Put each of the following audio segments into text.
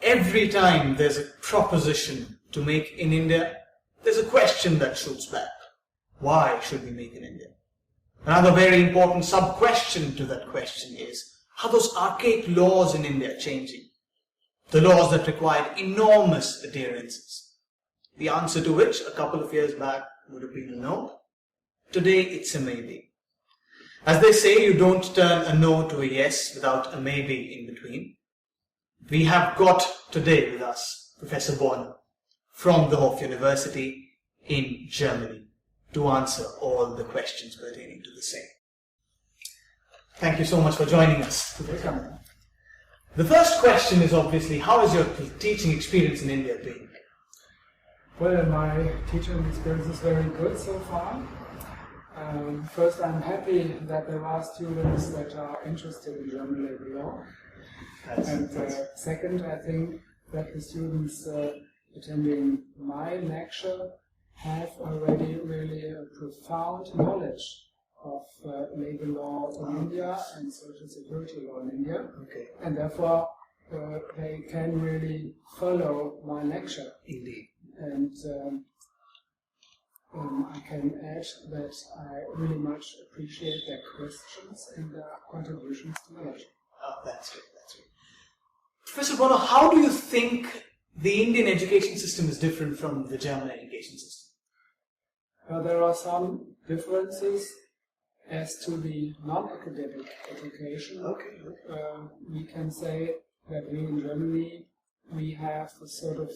every time there's a proposition to make in India, there's a question that shoots back. Why should we make in India? Another very important sub-question to that question is, how those archaic laws in India are changing? The laws that required enormous adherences. The answer to which, a couple of years back, would have been a no. Today, it's a maybe. As they say, you don't turn a no to a yes without a maybe in between. We have got today with us Professor Boerner from the Hof University in Germany to answer all the questions pertaining to the same. Thank you so much for joining us. Welcome. The first question is obviously, how has your teaching experience in India been? Well, my teaching experience is very good so far. First, I'm happy that there are students that are interested in German labor law. Second, I think that the students attending my lecture have already really a profound knowledge of labor law in India and social security law in India. Okay. And therefore, they can really follow my lecture. Indeed. And I can add that I really much appreciate their questions and their contributions to the lecture. Oh, that's great, that's great. Professor Boerner, how do you think the Indian education system is different from the German education system? There are some differences as to the non-academic education. Okay. We can say that we in Germany, we have a sort of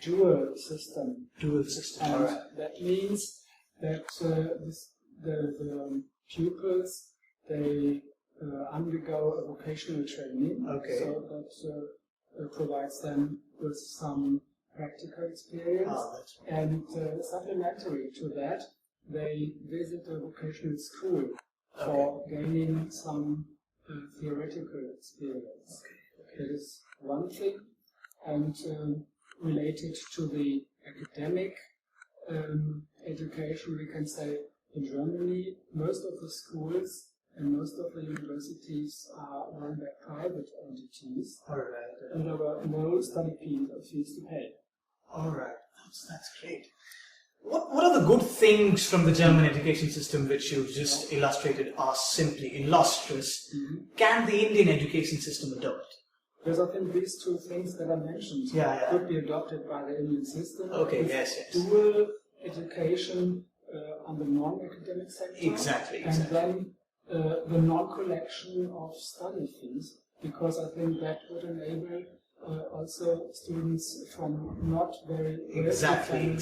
dual system. And right. that means that the pupils, they undergo a vocational training. Okay. So that provides them with some practical experience. That's right. And supplementary to that, they visit a vocational school for gaining some theoretical experience. Okay. That is one thing. And related to the academic education, we can say in Germany, most of the schools and most of the universities are run by private entities. All right. And there were no study fees to pay. All right. That's great. What are the good things from the German education system which you've just illustrated are simply illustrious? Mm-hmm. Can the Indian education system adopt? Because I think these two things that I mentioned could be adopted by the Indian system. Okay, yes. Dual education on the non-academic sector. Exactly. And then the non-collection of study fees, because I think that would enable also students from not very Exactly.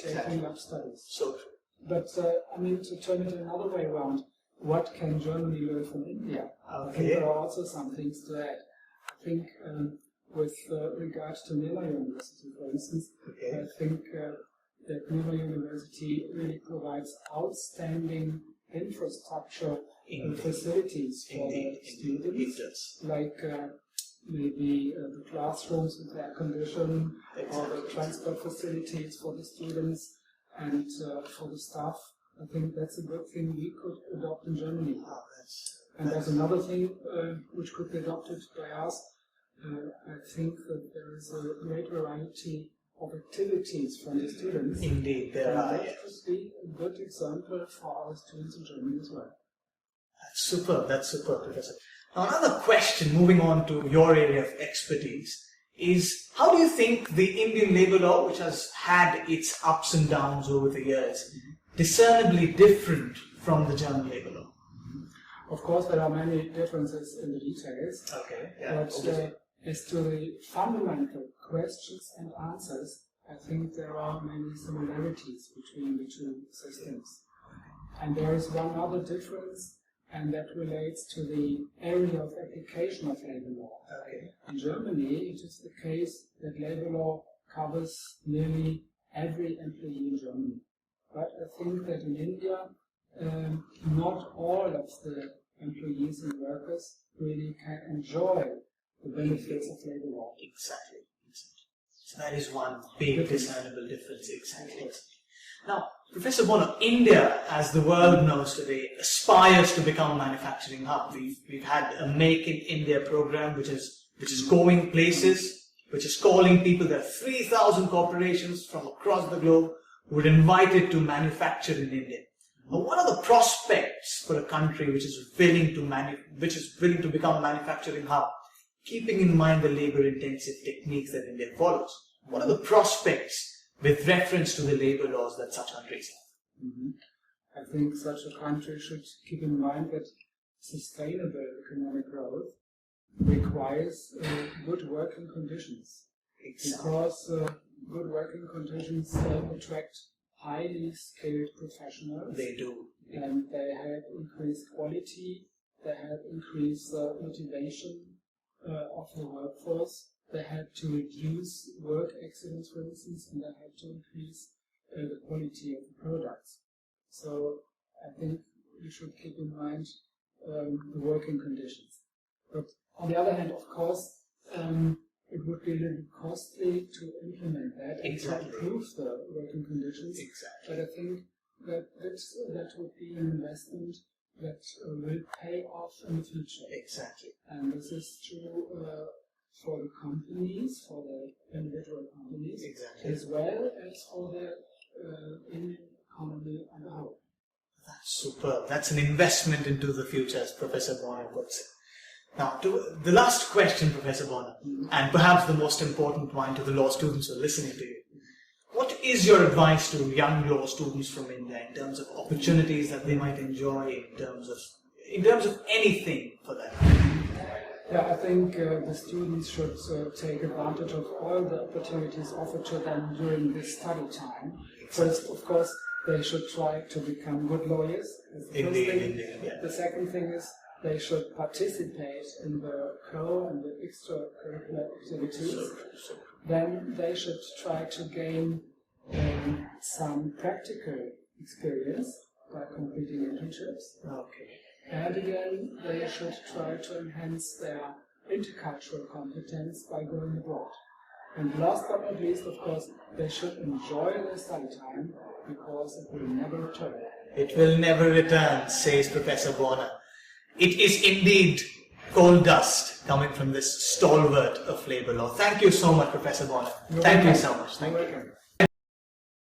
taking up studies. So true. But to turn it another way around, what can Germany learn from India? I think there are also some things to add. I think with regards to Nila University, for instance, I think that Nila University really provides outstanding infrastructure and facilities for the students, like maybe the classrooms with air conditioning, or the transport facilities for the students and for the staff. I think that's a good thing we could adopt in Germany. And there's another thing which could be adopted by us. I think that there is a great variety of activities from the students. Indeed, there are. That could be a good example for our students in Germany as well. That's super, Professor. Now, another question, moving on to your area of expertise, is how do you think the Indian labour law, which has had its ups and downs over the years, discernibly different from the German labour law? Of course, there are many differences in the details. Okay. But as to the fundamental questions and answers, I think there are many similarities between the two systems. And there is one other difference, and that relates to the area of application of labor law. Okay. In Germany, it is the case that labor law covers nearly every employee in Germany. But I think that in India, not all of the employees and workers really can enjoy the benefits of labor law. Exactly. So that is one big discernible difference. Exactly. Now, Professor Boerner, India, as the world knows today, aspires to become a manufacturing hub. We've had a Make in India program which is going places. which is calling people. There are 3,000 corporations from across the globe who would invite it to manufacture in India. Now, what are the prospects for a country which is willing to become a manufacturing hub, keeping in mind the labor-intensive techniques that India follows? What are the prospects with reference to the labor laws that such countries have? I think such a country should keep in mind that sustainable economic growth requires good working conditions. Exactly. Because good working conditions attract highly skilled professionals. They do. And they have increased quality, they have increased motivation of the workforce, they have to reduce work accidents, for instance, and they have to increase the quality of the products. So I think we should keep in mind the working conditions. But on the other hand, of course, it would be a little costly to implement that and to improve the working conditions. Exactly. But I think that would be an investment that will pay off in the future. Exactly. And this is true for the companies, for the individual companies, as well as for the Indian economy on the whole. That's superb. That's an investment into the future, as Professor Boerner puts it. Now, to the last question, Professor Boerner, and perhaps the most important one to the law students who are listening to you. What is your advice to young law students from India in terms of opportunities that they might enjoy, in terms of anything for that? Yeah, I think the students should take advantage of all the opportunities offered to them during this study time. First, of course, they should try to become good lawyers. Indeed. The second thing is they should participate in the co and the extracurricular activities. Then they should try to gain some practical experience by completing internships. Okay. And again, they should try to enhance their intercultural competence by going abroad. And last but not least, of course, they should enjoy their study time because it will never return. It will never return, says Professor Boerner. It is indeed gold dust coming from this stalwart of labor law. Thank you so much, Professor Boerner. Thank you so much. Thank you.